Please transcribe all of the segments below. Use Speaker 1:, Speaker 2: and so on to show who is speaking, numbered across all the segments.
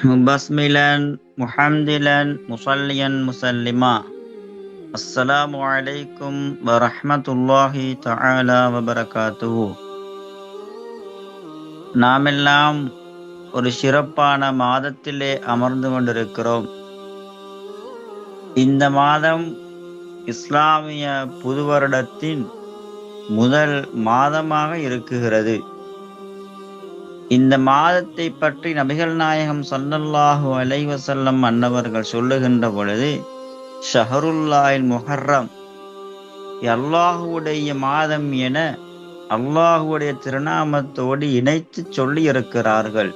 Speaker 1: முபஸ்மிலன் முஹம்திலன் முசல்லியன் முசல்லிமா. அஸ்ஸலாமு அலைக்கும் வரஹ்மத்துல்லாஹி தஆலா வபரகாத்துஹு. நாமெல்லாம் ஒரு சிறப்பான மாதத்திலே அமர்ந்து கொண்டிருக்கிறோம். இந்த மாதம் இஸ்லாமிய புது வருடத்தின் முதல் மாதமாக இருக்குகிறது. இந்த மாதத்தை பற்றி நபிகள் நாயகம் ஸல்லல்லாஹு அலைஹி வஸல்லம் அன்னவர்கள் சொல்லுகின்ற பொழுது, ஷஹருல்லாஹில் முஹர்ரம், அல்லாஹுடைய மாதம் என அல்லாஹுடைய திருநாமத்தோடு இணைத்து சொல்லி இருக்கிறார்கள்.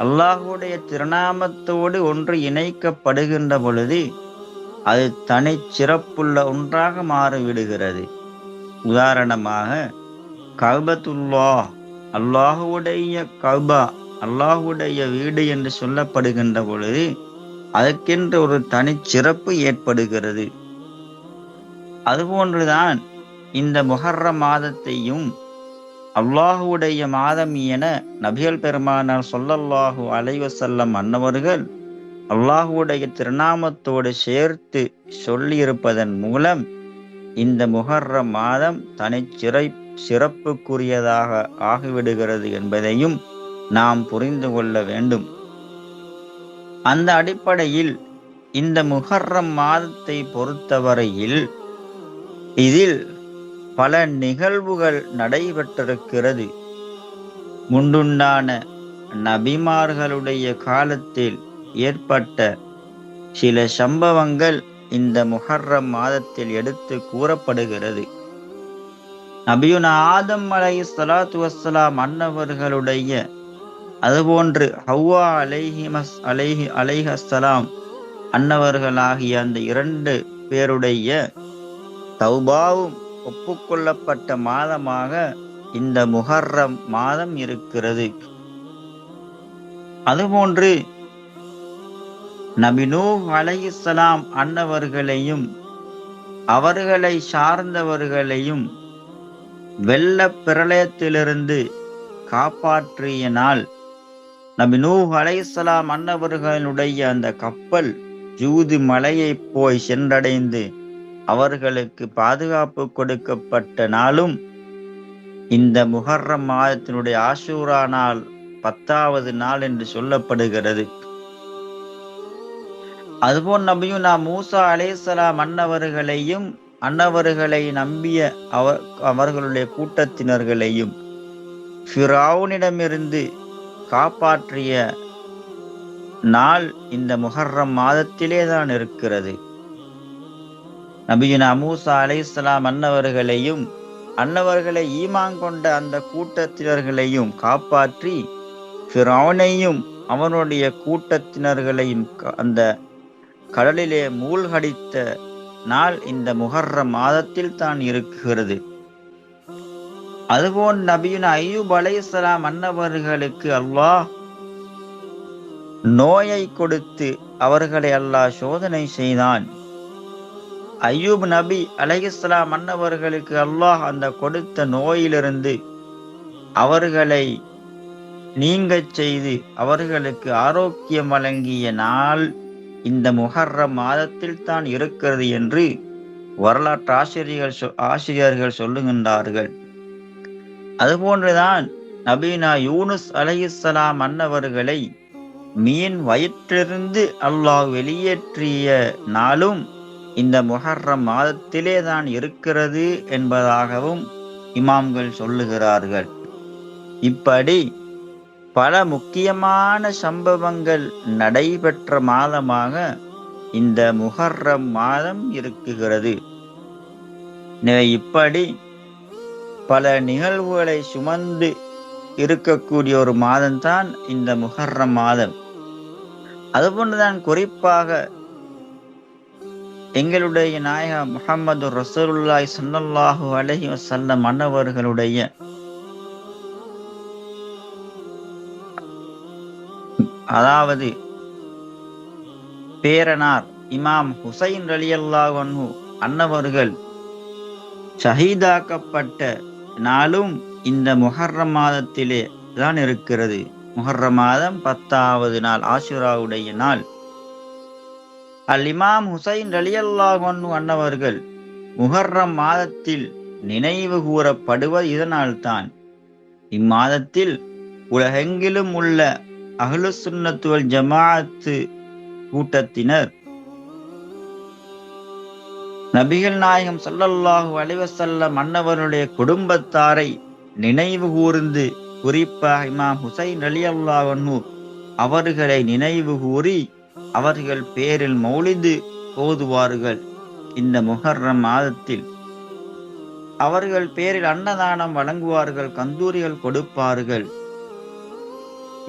Speaker 1: அல்லாஹுடைய திருநாமத்தோடு ஒன்று இணைக்கப்படுகின்ற பொழுது அது தனி சிறப்புள்ள ஒன்றாக மாறிவிடுகிறது. உதாரணமாக கஅபத்துல்லாஹ், அல்லாஹுடைய கஅபா, அல்லாஹுடைய வீடு என்று சொல்லப்படுகின்ற பொழுது அதற்கென்று ஒரு தனிச்சிறப்பு ஏற்படுகிறது. அதுபோன்றுதான் இந்த முஹர்ரம் மாதத்தையும் அல்லாஹுடைய மாதம் என நபிகள் பெருமானார் ஸல்லல்லாஹு அலைஹி வஸல்லம் அன்னவர்கள் அல்லாஹுடைய திருநாமத்தோடு சேர்த்து சொல்லியிருப்பதன் மூலம் இந்த முஹர்ரம் மாதம் சிறப்புக்குரியதாக ஆகிவிடுகிறது என்பதையும் நாம் புரிந்து கொள்ள வேண்டும். அந்த அடிப்படையில் இந்த முஹர்ரம் மாதத்தை பொறுத்தவரையில் இதில் பல நிகழ்வுகள் நடைபெற்றிருக்கிறது. முன்னுண்டான நபிமார்களுடைய காலத்தில் ஏற்பட்ட சில சம்பவங்கள் இந்த முஹர்ரம் மாதத்தில் எடுத்து கூறப்படுகிறது. நபியுனா ஆதம் அலைஹிஸ்ஸலாத்து வஸ்ஸலாம் அன்னவர்களுடைய, அதுபோன்று ஹவ்வா அலைஹிஸ்ஸலாம் அன்னவர்களாகிய அந்த இரண்டு பேருடைய தௌபாவும் ஒப்புக்கொள்ளப்பட்ட மாதமாக இந்த முஹர்ரம் மாதம் இருக்கிறது. அதுபோன்று நபி நூஹ் அலைஹிஸ்ஸலாம் அன்னவர்களையும் அவர்களை சார்ந்தவர்களையும் வெள்ள பிரளயத்திலிருந்து காப்பாற்றிய நாள், நபி நூஹ் அலைஹிஸ்ஸலாம் அன்னவர்களுடைய அந்த கப்பல் ஜூது மலையை போய் சென்றடைந்து அவர்களுக்கு பாதுகாப்பு கொடுக்கப்பட்ட நாளும் இந்த முஹர்ரம் மாதத்தினுடைய ஆஷூரா நாள் 10வது நாள் என்று சொல்லப்படுகிறது. அதுபோல் நபியுனா மூசா அலைஹிஸ்ஸலாம் அன்னவர்களையும் அன்னவர்களை நம்பிய அவர்களுடைய கூட்டத்தினர்களையும் ஃபிரௌனிடமிருந்து காப்பாற்றிய நாள் இந்த முஹர்ரம் மாதத்திலே தான் இருக்கிறது. நபியுனா மூசா அலைஹிஸ்ஸலாம் அன்னவர்களையும் அன்னவர்களை ஈமான் கொண்ட அந்த கூட்டத்தினர்களையும் காப்பாற்றி ஃபிரௌனையும் அவனுடைய கூட்டத்தினர்களையும் அந்த கடலிலே மூழ்கடித்த நாள் இந்த முஹர்ரம் மாதத்தில் தான் இருக்கிறது. அதுபோல் நபியுனா அய்யூப் அலைஹிஸ்ஸலாம் அன்னவர்களுக்கு அல்லாஹ் நோயை கொடுத்து அவர்களை அல்லாஹ் சோதனை செய்தான். அய்யூப் நபி அலைஹிஸ்ஸலாம் அன்னவர்களுக்கு அல்லாஹ் அந்த கொடுத்த நோயிலிருந்து அவர்களை நீங்கச் செய்து அவர்களுக்கு ஆரோக்கியம் வழங்கிய நாள் இந்த முஹர்ரம் மாதத்தில் தான் இருக்கிறது என்று வரலாற்று ஆசிரியர்கள் சொல்லுகின்றார்கள். அதுபோன்றுதான் நபினா யூனுஸ் அலைஹிஸ்ஸலாம் அன்னவர்களை மீன் வயிற்றிலிருந்து அல்லாஹ் வெளியேற்றிய நாளும் இந்த முஹர்ரம் மாதத்திலே தான் இருக்கிறது என்பதாகவும் இமாம்கள் சொல்லுகிறார்கள். இப்படி பல முக்கியமான சம்பவங்கள் நடைபெற்ற மாதமாக இந்த முஹர்ரம் மாதம் இருக்குகிறது. இப்படி பல நிகழ்வுகளை சுமந்து இருக்கக்கூடிய ஒரு மாதம்தான் இந்த முஹர்ரம் மாதம். அதுபோன்றுதான் குறிப்பாக எங்களுடைய நாயகம் முஹம்மது ரசூலுல்லாஹி ஸல்லல்லாஹு அலைஹி வஸல்லம் அன்னவர்களுடைய அதாவது பேரனார் இமாம் ஹுசைன் ரலியல்லாஹு அன்ஹு அன்னவர்கள் ஷஹீதாக்கப்பட்ட நாளும் இந்த முஹர்ரம் மாதத்திலே தான் இருக்கிறது. முஹர்ரம் மாதம் 10வது நாள் ஆஷுராவுடைய நாள். இமாம் ஹுசைன் ரலியல்லாஹு அன்ஹு அன்னவர்கள் முஹர்ரம் மாதத்தில் நினைவு கூறப்படுவது இதனால்தான். இம்மாதத்தில் உலகெங்கிலும் உள்ள அஹ்லுஸ் சுன்னத் வல் ஜமாஅத்து கூட்டத்தினர் நபிகள் நாயகம் ஸல்லல்லாஹு அலைஹி வஸல்லம் அன்னவருடைய குடும்பத்தாரை நினைவு கூர்ந்து, குறிப்பாக இமாம் ஹுசைன் ரலியல்லாஹு அன்ஹு அவர்களை நினைவு கூறி அவர்கள் பேரில் மௌலிது ஓதுவார்கள். இந்த முஹர்ரம் மாதத்தில் அவர்கள் பேரில் அன்னதானம் வழங்குவார்கள், கந்தூரிகள் கொடுப்பார்கள்.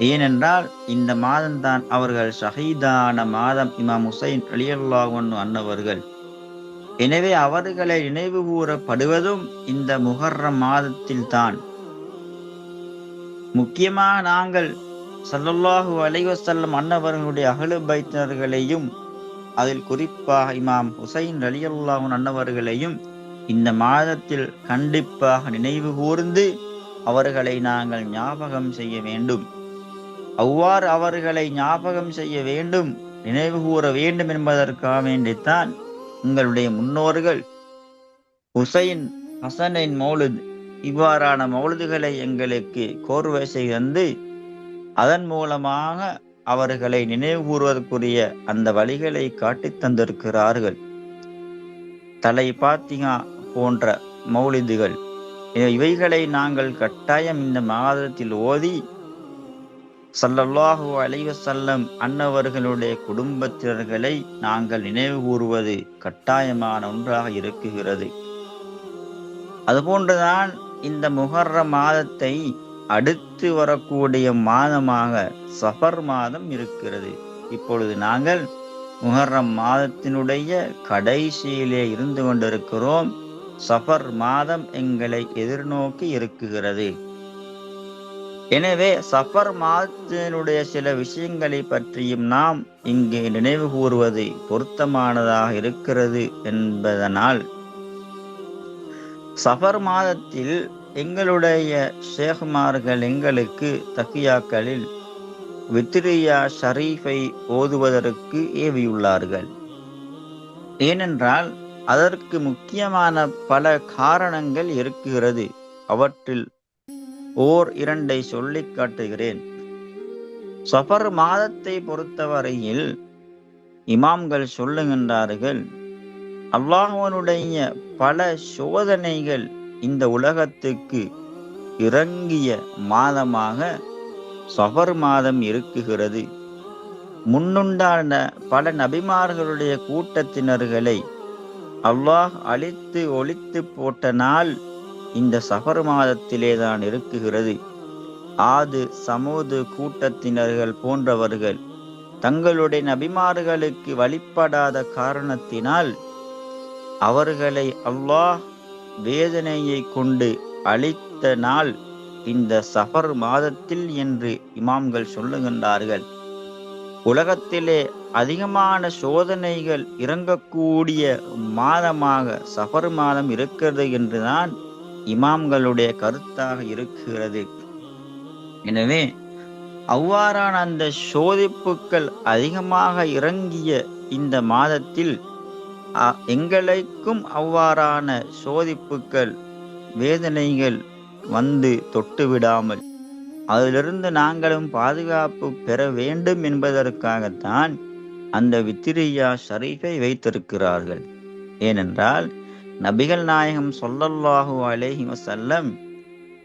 Speaker 1: ஏனென்றால் இந்த மாதம்தான் அவர்கள் ஷஹீதான மாதம் இமாம் ஹுசைன் ரலியல்லாஹு அன்ஹு அன்னவர்கள். எனவே அவர்களை நினைவு கூறப்படுவதும் இந்த முஹர்ரம் மாதத்தில் தான். முக்கியமாக நாங்கள் ஸல்லல்லாஹு அலைஹி வஸல்லம் அன்னவர்களுடைய அஹ்லு பைத்தினர்களையும், அதில் குறிப்பாக இமாம் ஹுசைன் ரலியல்லாஹு அன்னவர்களையும் இந்த மாதத்தில் கண்டிப்பாக நினைவு கூர்ந்து அவர்களை நாங்கள் ஞாபகம் செய்ய வேண்டும். அவ்வாறு அவர்களை ஞாபகம் செய்ய வேண்டும், நினைவு கூற வேண்டும் என்பதற்காக வேண்டித்தான் உங்களுடைய முன்னோர்கள் ஹுசைன் ஹசனின் மௌலித் இவ்வாறான மௌலிதுகளை எங்களுக்கு கோர்வை செய்து அதன் மூலமாக அவர்களை நினைவு கூறுவதற்குரிய அந்த வழிகளை காட்டித் தந்திருக்கிறார்கள். தலை பாத்திகா போன்ற மௌலிதுகள் இவைகளை நாங்கள் கட்டாயம் இந்த மாதத்தில் ஓதி ஸல்லல்லாஹு அலைஹி வஸல்லம் அன்னவர்களுடைய குடும்பத்தினர்களை நாங்கள் நினைவு கூறுவது கட்டாயமான ஒன்றாக இருக்குகிறது. அதுபோன்றுதான் இந்த முஹர்ரம் மாதத்தை அடுத்து வரக்கூடிய மாதமாக சஃபர் மாதம் இருக்கிறது. இப்பொழுது நாங்கள் முஹர்ரம் மாதத்தினுடைய கடைசியிலே இருந்து கொண்டிருக்கிறோம். சஃபர் மாதம் எங்களை எதிர்நோக்கி இருக்குகிறது. எனவே சஃபர் மாதத்தினுடைய சில விஷயங்களை பற்றியும் நாம் இங்கு நினைவு கூறுவது பொருத்தமானதாக இருக்கிறது என்பதனால், சஃபர் மாதத்தில் எங்களுடைய ஷேகுமார்கள் எங்களுக்கு தக்கியாக்களில் வித்ரியா ஷரீஃபை ஓதுவதற்கு ஏவியுள்ளார்கள். ஏனென்றால் அதற்கு முக்கியமான பல காரணங்கள் இருக்கிறது. அவற்றில் ஓர் இரண்டை சொல்லிக் காட்டுகிறேன். சஃபர் மாதத்தை பொறுத்தவரையில் இமாம்கள் சொல்லுகின்றார்கள், அல்லாஹ்வுடைய பல சோதனைகள் இந்த உலகத்துக்கு இறங்கிய மாதமாக சஃபர் மாதம் இருக்குகிறது. முன்னுண்டான பல நபிமார்களுடைய கூட்டத்தினர்களை அல்லாஹ் அழித்து ஒழித்து போட்ட நாள் இந்த சஃபர் மாதத்திலே தான் இருக்குகிறது. ஆது சமூது கூட்டத்தினர்கள் போன்றவர்கள் தங்களுடைய நபிமார்களுக்கு வழிபடாத காரணத்தினால் அவர்களை அல்லாஹ் வேதனையை கொண்டு அழித்த நாள் இந்த சஃபர் மாதத்தில் என்று இமாம்கள் சொல்லுகின்றார்கள். உலகத்திலே அதிகமான சோதனைகள் இறங்கக்கூடிய மாதமாக சஃபர் மாதம் இருக்கிறது என்றுதான் இமாம்களுடைய கருத்தாக இருக்கிறது. எனவே அவ்வாறான அந்த சோதிப்புக்கள் அதிகமாக இறங்கிய இந்த மாதத்தில் எங்களுக்கும் அவ்வாறான சோதிப்புக்கள் வேதனைகள் வந்து தொட்டுவிடாமல் அதிலிருந்து நாங்களும் பாதுகாப்பு பெற வேண்டும் என்பதற்காகத்தான் அந்த வித்ரியா ஷரீஃபை வைத்திருக்கிறார்கள். ஏனென்றால் நபிகள் நாயகம் ஸல்லல்லாஹு அலைஹி வஸல்லம்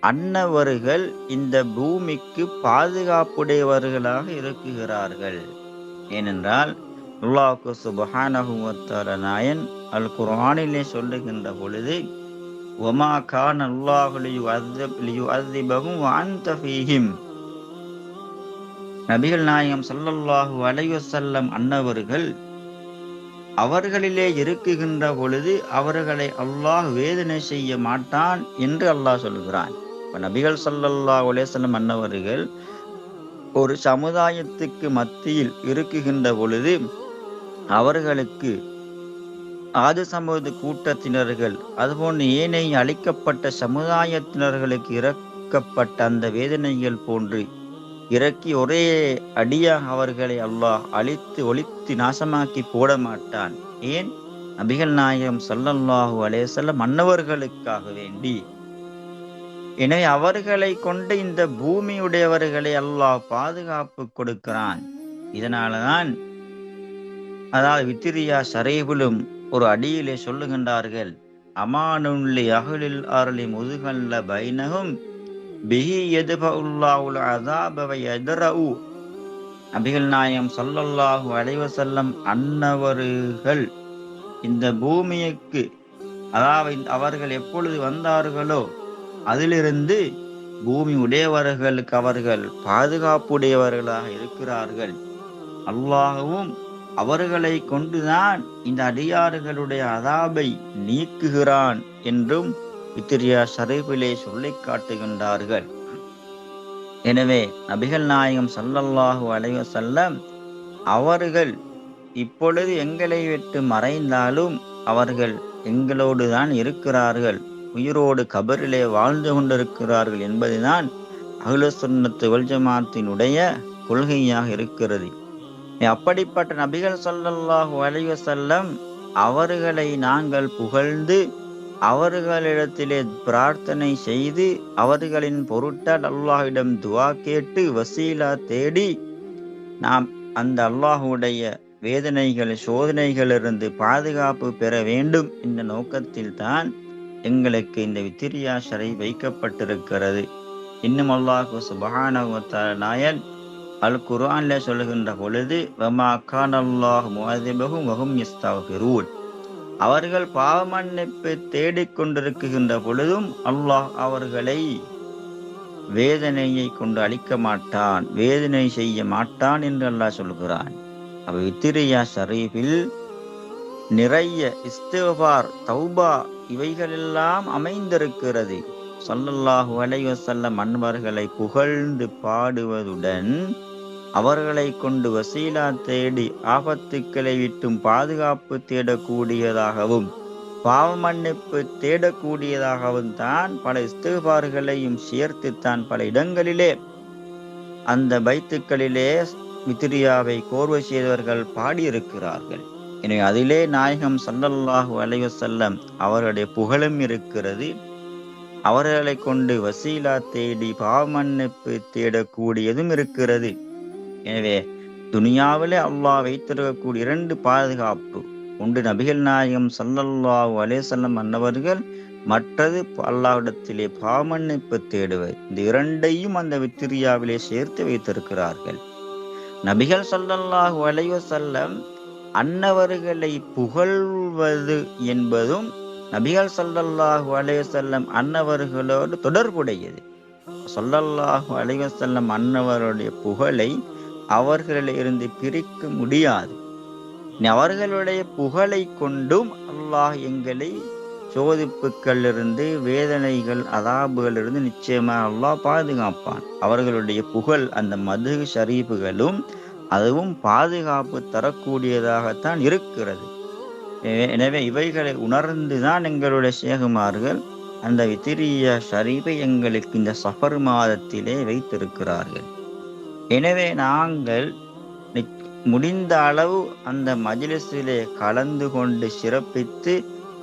Speaker 1: அன்னவர்கள் இந்த பூமிக்கு பாதுகாப்புடையவர்களாக இருக்குகிறார்கள். ஏனென்றால் அல்லாஹ் சுப்ஹானஹு வ தஆலா நாயன் அல் குர்ஆனிலே சொல்லுகின்ற பொழுது, வமா கான அல்லாஹு லியுஅذிபஹும் வ அன்த ஃபீஹிம், நபிகள் நாயகம் ஸல்லல்லாஹு அலைஹி வஸல்லம் அன்னவர்கள் அவர்களிலே இருக்குகின்ற பொழுது அவர்களை அல்லாஹ் வேதனை செய்ய மாட்டான் என்று அல்லாஹ் சொல்கிறான். நபிகள் ஸல்லல்லாஹு அலைஹி வஸல்லம் அன்னவர்கள் ஒரு சமுதாயத்துக்கு மத்தியில் இருக்குகின்ற பொழுது அவர்களுக்கு ஆது சமூக கூட்டத்தினர்கள் அதுபோன்று ஏனைய அழிக்கப்பட்ட சமுதாயத்தினர்களுக்கு இறக்கப்பட்ட அந்த வேதனைகள் போன்று இறக்கி ஒரே அடியாக அவர்களை அல்லாஹ் அழித்து ஒழித்து நாசமாக்கி போட மாட்டான். ஏன்? நபிகள் நாயகம் ஸல்லல்லாஹு அலைஹி வஸல்லம் மன்னவர்களுக்காக வேண்டி. எனவே அவர்களை கொண்டு இந்த பூமியுடையவர்களை அல்லாஹ் பாதுகாப்பு கொடுக்கிறான். இதனாலதான் அதாவது வித்திரியா ஷரீஃபிலும் ஒரு அடியிலே சொல்லுகின்றார்கள், அமானுல்லி அஹ்லில் அர்லி முதுகல்ல பைனஹும் பிஹி யத்பஉல்லாஹுல் அஸாப வ யத்ரஉ. நபிகள் நாயகம் ஸல்லல்லாஹு அலைஹி வஸல்லம் அன்னவர்கள் இந்த பூமிக்கு அதாவது அவர்கள் எப்பொழுது வந்தார்களோ அதிலிருந்து பூமி உடையவர்களுக்கு அவர்கள் பாதுகாப்புடையவர்களாக இருக்கிறார்கள். அல்லாஹ்வும் அவர்களை கொண்டுதான் இந்த அடியார்களுடைய அதாபை நீக்குகிறான் என்றும் வித்திரியா ஷரீஃபிலே சொல்லி காட்டுகின்றார்கள். எனவே நபிகள் நாயகம் ஸல்லல்லாஹு அலைஹி வஸல்லம் அவர்கள் இப்பொழுது எங்களை விட்டு மறைந்தாலும் அவர்கள் எங்களோடு தான் இருக்கிறார்கள், உயிரோடு கபரிலே வாழ்ந்து கொண்டிருக்கிறார்கள் என்பதுதான் அஹ்லுஸ் சுன்னத் வல் ஜமாஅத்தினுடைய கொள்கையாக இருக்கிறது. அப்படிப்பட்ட நபிகள் ஸல்லல்லாஹு அலைஹி வஸல்லம் அவர்களை நாங்கள் புகழ்ந்து அவர்களிடத்திலே பிரார்த்தனை செய்து அவர்களின் பொருட்டால் அல்லாஹ்விடம் துஆ கேட்டு வசீலா தேடி நாம் அந்த அல்லாஹ்வுடைய வேதனைகள் சோதனைகளிலிருந்து பாதுகாப்பு பெற வேண்டும் என்ற நோக்கத்தில் தான் எங்களுக்கு இந்த வித்திரியா ஷரீஃப் வைக்கப்பட்டிருக்கிறது. இன்னும் அல்லாஹ் சுப்ஹானஹு வ தஆலா அல் குர்ஆன்ல சொல்லுகின்ற பொழுது, வமா கானல்லாஹு முஅஸிபஹும் வஹும் யஸ்தக்ஃபிரூன், அவர்கள் பாவமன்னிப்பு தேடிக்கொண்டிருக்கின்ற பொழுதும் அல்லாஹ் அவர்களை வேதனையை கொண்டு அழிக்க மாட்டான், வேதனை செய்ய மாட்டான் என்று அல்லாஹ் சொல்கிறான். அப்ப வித்திரியா ஷரீஃபில் நிறைய இஸ்திக்ஃபார், தௌபா இவைகளெல்லாம் அமைந்திருக்கிறது. ஸல்லல்லாஹு அலைஹி வஸல்லம் அன்வர்களை புகழ்ந்து பாடுவதுடன் அவர்களை கொண்டு வசீலா தேடி ஆபத்துக்களை விட்டும் பாதுகாப்பு தேடக்கூடியதாகவும் பாவமன்னிப்பு தேடக்கூடியதாகவும் தான் பல இஸ்திக்ஃபார்களையும் சேர்த்து தான் பல இடங்களிலே அந்த பைத்துக்களிலே வித்திரியாவை கோர்வை செய்தவர்கள் பாடியிருக்கிறார்கள். எனவே அதிலே நாயகம் ஸல்லல்லாஹு அலைஹி வஸல்லம் அவர்களுடைய புகழும் இருக்கிறது. அவர்களை கொண்டு வசீலா தேடி பாவமன்னிப்பு தேடக்கூடியதும் இருக்கிறது. எனவே துனியாவிலே அல்லாஹ் வைத்திருக்கக்கூடிய 2 பாதுகாப்பு, ஒன்று நபிகள் நாயகம் ஸல்லல்லாஹு அலைஹி வஸல்லம் அன்னவர்கள், மற்றது அல்லாஹ்விடத்திலே பாவமன்னிப்பு தேடுவது. இந்த 2ஐயும் அந்த வித்திரியாவிலே சேர்த்து வைத்திருக்கிறார்கள். நபிகள் ஸல்லல்லாஹு அலைஹி வஸல்லம் அன்னவர்களை புகழ்வது என்பதும் நபிகள் ஸல்லல்லாஹு அலைஹி வஸல்லம் அன்னவர்களோடு தொடர்புடையது. ஸல்லல்லாஹு அலைஹி வஸல்லம் அன்னவருடைய புகழை அவர்களிலிருந்து பிரிக்க முடியாது. அவர்களுடைய புகழை கொண்டும் அல்லாஹ் எங்களை சோதிப்புகளிலிருந்து, வேதனைகள், அதாபுகளிலிருந்து நிச்சயமாக அல்லாஹ் பாதுகாப்பான். அவர்களுடைய புகழ், அந்த மதுஹ் ஷரீஃபுகளும் அதுவும் பாதுகாப்பு தரக்கூடியதாகத்தான் இருக்கிறது. எனவே இவைகளை உணர்ந்துதான் எங்களுடைய ஷேகுமார்கள் அந்த வித்திரியா ஷரீஃபை எங்களுக்கு இந்த சஃபர் மாதத்திலே வைத்திருக்கிறார்கள். எனவே நாங்கள் முடிந்த அளவு அந்த மஜ்லிஸிலே கலந்து கொண்டு சிறப்பித்து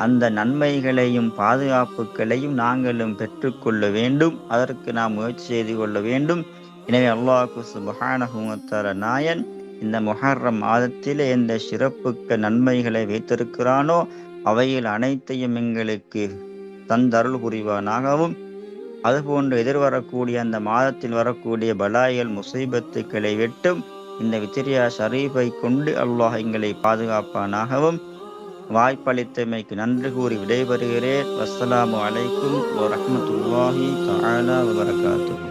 Speaker 1: அந்த நன்மைகளையும் பாதுகாப்புகளையும் நாங்களும் பெற்றுக்கொள்ள வேண்டும். அதற்கு நாம் முயற்சி செய்து கொள்ள வேண்டும். எனவே அல்லாஹ் சுப்ஹானஹு வ தஆலா நாயன் இந்த முஹர்ரம் மாதத்திலே எந்த சிறப்புக்க நன்மைகளை வைத்திருக்கிறானோ அவையில் அனைத்தையும் எங்களுக்கு தந்தருள் புரிவானாகவும், அதுபோன்று எதிர்வரக்கூடிய அந்த மாதத்தில் வரக்கூடிய பலாயல் முசீபத்துக்களை விட்டும் இந்த வித்திரியா ஷரீஃபை கொண்டு அல்லாஹ் எங்களை பாதுகாப்பானாகவும். வாய்ப்பளித்தமைக்கு நன்றி கூறி விடைபெறுகிறேன். வஸ்ஸலாமு அலைக்கும் வரஹ்மத்துல்லாஹி தஆலா வபரகாத்துஹு.